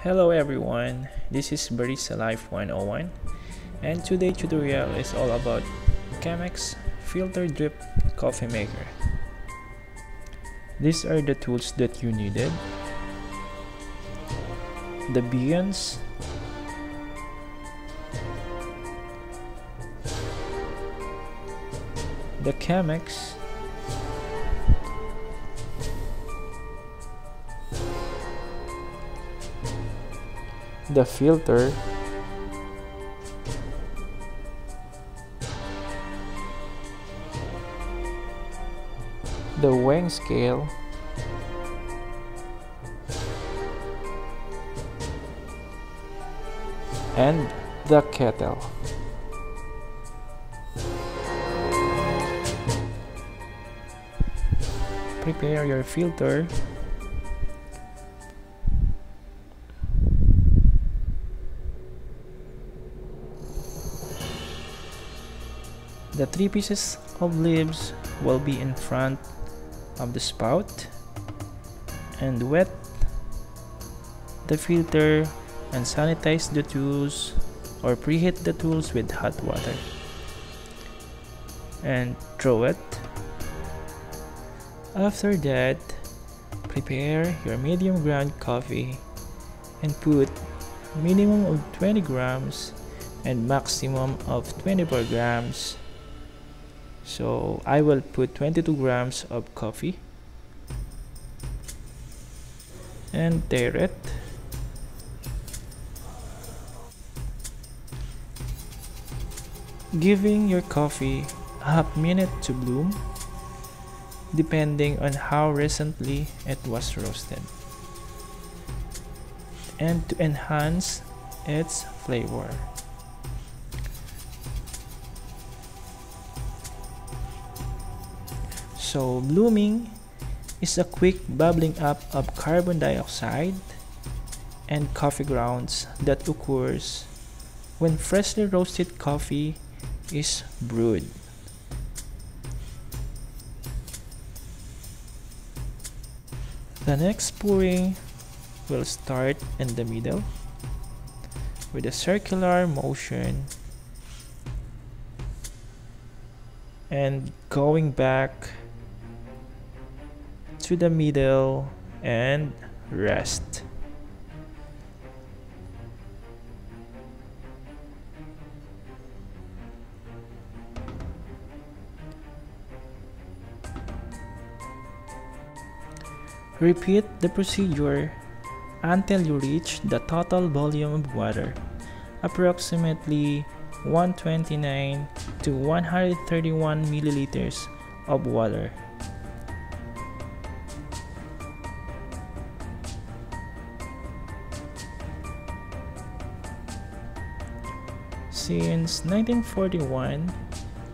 Hello everyone, this is Baristalife 101 and today's tutorial is all about Chemex filter drip coffee maker. These are the tools that you needed: the beans, the Chemex, the filter, the weighing scale, and the kettle. Prepare your filter. The 3 pieces of leaves will be in front of the spout, and wet the filter and sanitize the tools or preheat the tools with hot water and throw it. After that, prepare your medium ground coffee and put minimum of 20 grams and maximum of 24 grams. So I will put 22 grams of coffee and stir it. Giving your coffee a half minute to bloom, depending on how recently it was roasted, and to enhance its flavor. So blooming is a quick bubbling up of carbon dioxide and coffee grounds that occurs when freshly roasted coffee is brewed. The next pouring will start in the middle with a circular motion and going back to the middle and rest. Repeat the procedure until you reach the total volume of water, approximately 129 to 131 milliliters of water. Since 1941,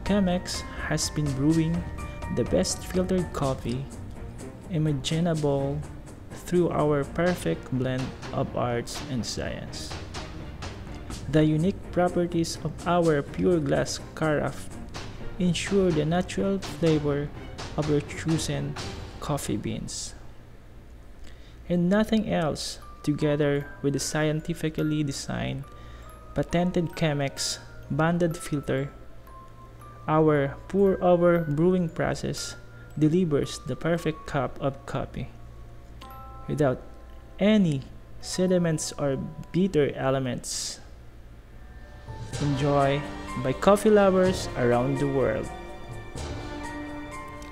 Chemex has been brewing the best filtered coffee imaginable through our perfect blend of arts and science. The unique properties of our pure glass carafe ensure the natural flavor of your chosen coffee beans. And nothing else, together with the scientifically designed patented Chemex banded filter, our pour-over brewing process delivers the perfect cup of coffee without any sediments or bitter elements. Enjoy by coffee lovers around the world.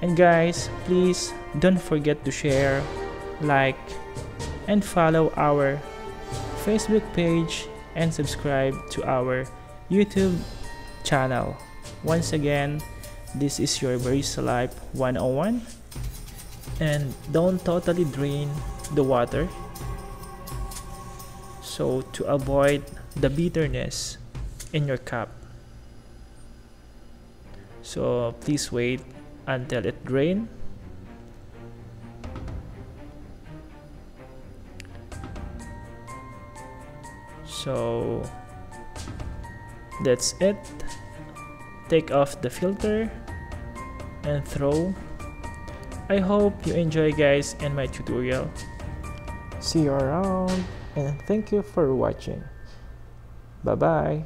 And guys, please don't forget to share, like, and follow our Facebook page and subscribe to our YouTube channel. Once again, this is your Baristalife 101, and don't totally drain the water so to avoid the bitterness in your cup. So please wait until it drains. So that's it. Take off the filter and throw. I hope you enjoy guys in my tutorial. See you around. and thank you for watching. Bye bye.